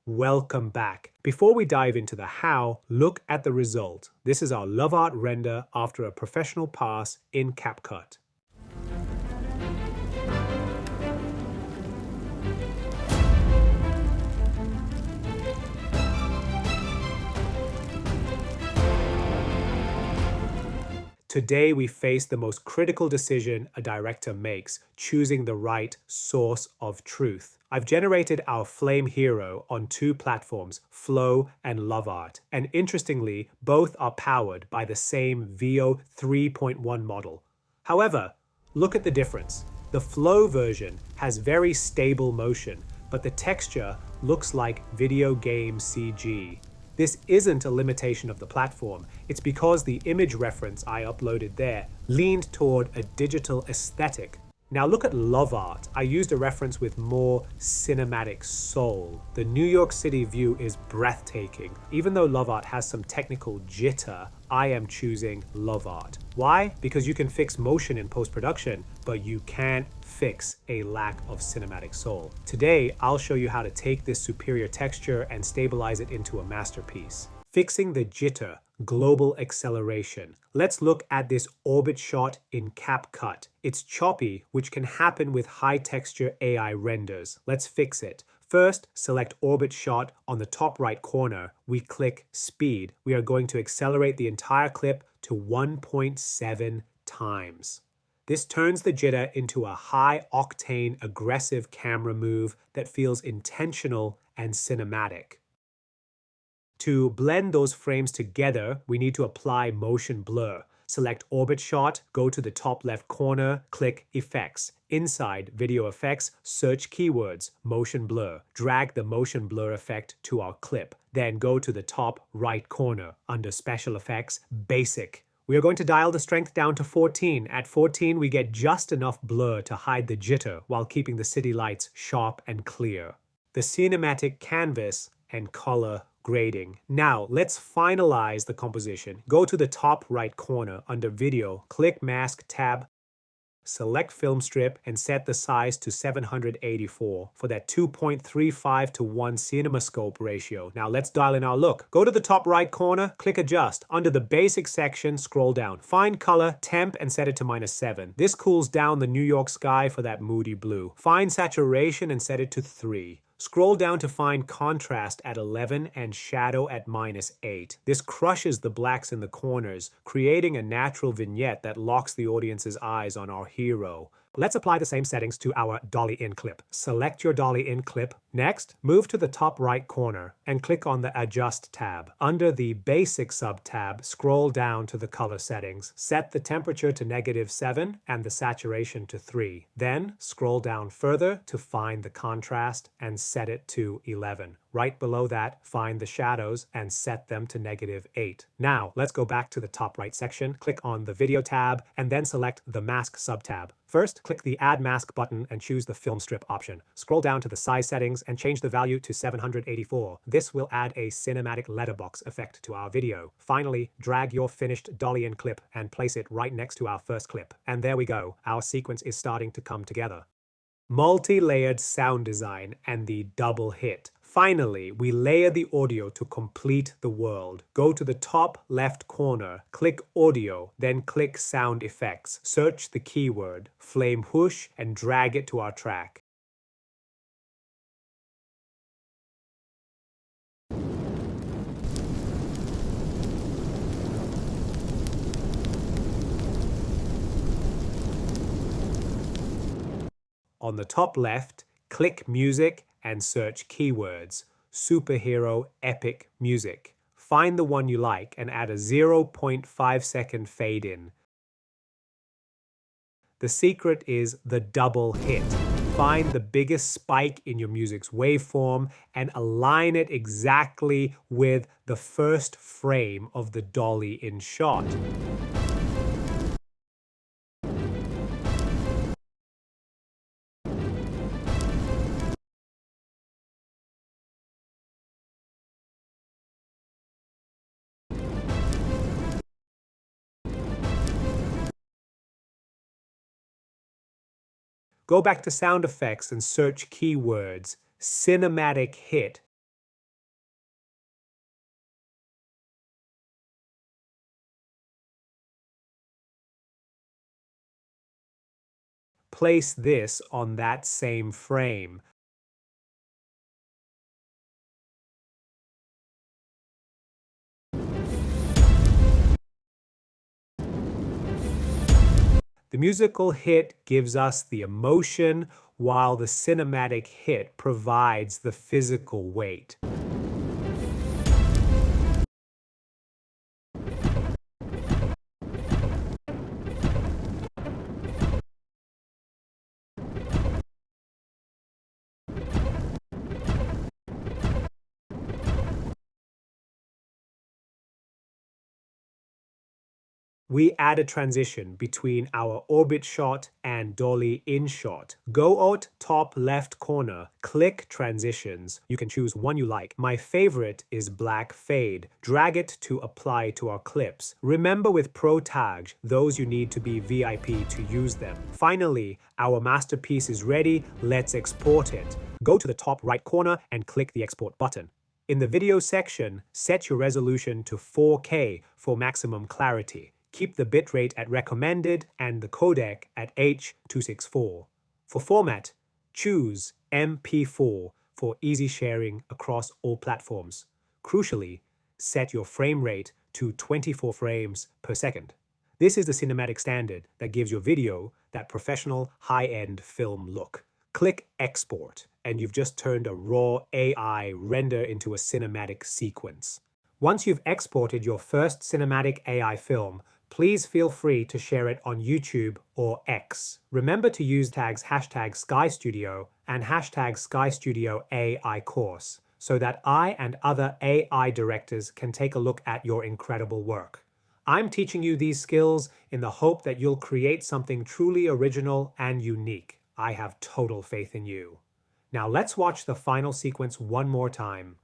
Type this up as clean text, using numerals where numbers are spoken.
welcome back. Before we dive into the how, look at the result. This is our love art render after a professional pass in CapCut. Today we face the most critical decision a director makes, choosing the right source of truth. I've generated our flame hero on two platforms, Flow and LoveArt, and interestingly, both are powered by the same VO 3.1 model. However, look at the difference. The Flow version has very stable motion, but the texture looks like video game CG. This isn't a limitation of the platform, it's because the image reference I uploaded there leaned toward a digital aesthetic. Now look at LoveArt. I used a reference with more cinematic soul. The New York City view is breathtaking. Even though LoveArt has some technical jitter, I am choosing LoveArt. Why? Because you can fix motion in post-production, but you can't fix a lack of cinematic soul. Today, I'll show you how to take this superior texture and stabilize it into a masterpiece. Fixing the jitter, global acceleration. Let's look at this orbit shot in CapCut. It's choppy, which can happen with high texture AI renders. Let's fix it. First, select orbit shot on the top right corner. We click speed. We are going to accelerate the entire clip to 1.7 times. This turns the jitter into a high-octane, aggressive camera move that feels intentional and cinematic. To blend those frames together, we need to apply motion blur. Select Orbit Shot, go to the top left corner, click Effects. Inside Video Effects, search keywords, Motion Blur. Drag the motion blur effect to our clip. Then go to the top right corner, under Special Effects, Basic. We are going to dial the strength down to 14. At 14, we get just enough blur to hide the jitter while keeping the city lights sharp and clear. The cinematic canvas and color grading. Now, let's finalize the composition. Go to the top right corner under Video, click Mask tab, select Film Strip, and set the size to 784 for that 2.35 to 1 CinemaScope ratio. Now let's dial in our look. Go to the top right corner, click Adjust. Under the Basic section, scroll down. Find Color, Temp, and set it to -7. This cools down the New York sky for that moody blue. Find Saturation and set it to 3. Scroll down to find Contrast at 11 and Shadow at -8. This crushes the blacks in the corners, creating a natural vignette that locks the audience's eyes on our hero. Let's apply the same settings to our Dolly In clip. Select your Dolly In clip. Next, move to the top right corner and click on the Adjust tab. Under the Basic sub-tab, scroll down to the color settings. Set the temperature to -7 and the saturation to 3. Then, scroll down further to find the contrast and set it to 11. Right below that, find the shadows and set them to -8. Now, let's go back to the top right section, click on the Video tab, and then select the Mask sub-tab. First, click the Add Mask button and choose the Film Strip option. Scroll down to the size settings and change the value to 784. This will add a cinematic letterbox effect to our video. Finally, drag your finished Dolly In clip and place it right next to our first clip. And there we go, our sequence is starting to come together. Multi-layered sound design and the double hit. Finally, we layer the audio to complete the world. Go to the top left corner, click Audio, then click Sound Effects. Search the keyword, Flame Whoosh, and drag it to our track. On the top left, click Music and search keywords, Superhero Epic Music. Find the one you like and add a 0.5 second fade in. The secret is the double hit. Find the biggest spike in your music's waveform and align it exactly with the first frame of the Dolly In shot. Go back to sound effects and search keywords, cinematic hit, Place this on that same frame. The musical hit gives us the emotion, while the cinematic hit provides the physical weight. We add a transition between our orbit shot and dolly in shot. Go out top left corner, click transitions. You can choose one you like. My favorite is black fade. Drag it to apply to our clips. Remember, with Pro tags, those you need to be VIP to use them. Finally, our masterpiece is ready. Let's export it. Go to the top right corner and click the export button. In the video section, set your resolution to 4K for maximum clarity. Keep the bitrate at recommended and the codec at H.264. For format, choose MP4 for easy sharing across all platforms. Crucially, set your frame rate to 24 frames per second. This is the cinematic standard that gives your video that professional, high-end film look. Click Export, and you've just turned a raw AI render into a cinematic sequence. Once you've exported your first cinematic AI film, please feel free to share it on YouTube or X. Remember to use tags #SkyStudio and #SkyStudio AI course so that I and other AI directors can take a look at your incredible work. I'm teaching you these skills in the hope that you'll create something truly original and unique. I have total faith in you. Now let's watch the final sequence one more time.